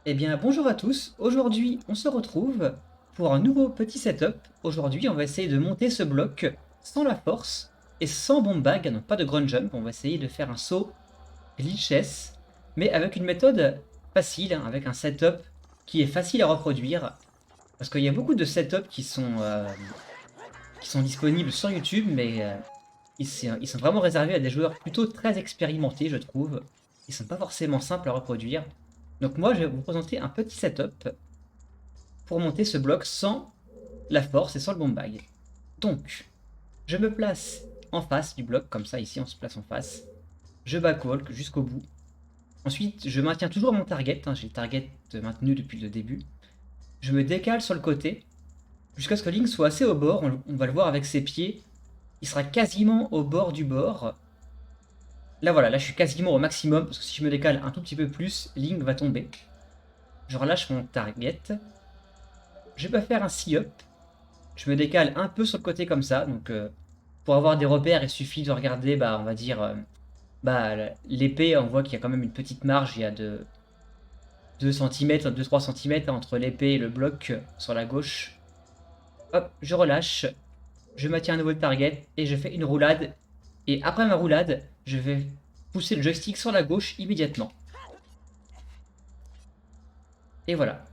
Eh bien, bonjour à tous. Aujourd'hui, on se retrouve pour un nouveau petit setup. Aujourd'hui, on va essayer de monter ce bloc sans la force et sans bomb bag, donc pas de ground jump. On va essayer de faire un saut glitchless, mais avec une méthode facile, hein, avec un setup qui est facile à reproduire. Parce qu'il y a beaucoup de setups qui sont disponibles sur YouTube, mais ils sont vraiment réservés à des joueurs plutôt très expérimentés, je trouve. Ils sont pas forcément simples à reproduire. Donc moi, je vais vous présenter un petit setup pour monter ce bloc sans la force et sans le bomb bag. Donc, je me place en face du bloc, comme ça, ici, on se place en face. Je backwalk jusqu'au bout. Ensuite, je maintiens toujours mon target, hein, j'ai le target maintenu depuis le début. Je me décale sur le côté, jusqu'à ce que Link soit assez au bord, on va le voir avec ses pieds. Il sera quasiment au bord du bord. Là voilà, là je suis quasiment au maximum, parce que si je me décale un tout petit peu plus, Link va tomber. Je relâche mon target. Je peux faire un see-up. Je me décale un peu sur le côté comme ça, donc pour avoir des repères, il suffit de regarder, bah, on va dire, l'épée, on voit qu'il y a quand même une petite marge, il y a de 2 cm, 2-3 cm entre l'épée et le bloc sur la gauche. Hop, je relâche, je maintiens un nouveau target et je fais une roulade. Et après ma roulade, je vais pousser le joystick sur la gauche immédiatement. Et voilà.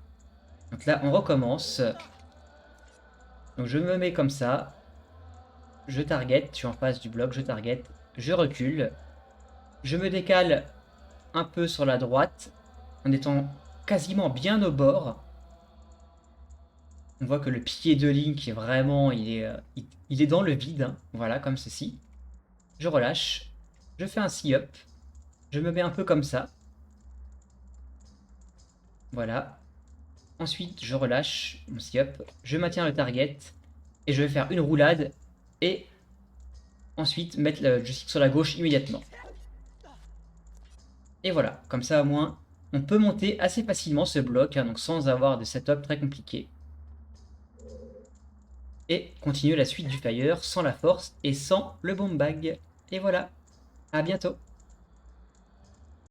Donc là, on recommence. Donc je me mets comme ça. Je target, je suis en face du bloc, je target. Je recule. Je me décale un peu sur la droite, en étant quasiment bien au bord. On voit que le pied de Link est vraiment, il est dans le vide, hein. Voilà, comme ceci. Je relâche, je fais un see-up, je me mets un peu comme ça. Voilà. Ensuite, je relâche mon see-up, je maintiens le target, et je vais faire une roulade, et ensuite mettre le joystick sur la gauche immédiatement. Et voilà, comme ça au moins, on peut monter assez facilement ce bloc, hein, donc sans avoir de setup très compliqué. Et continuer la suite du Fire sans la force et sans le bomb bag. Et voilà, à bientôt.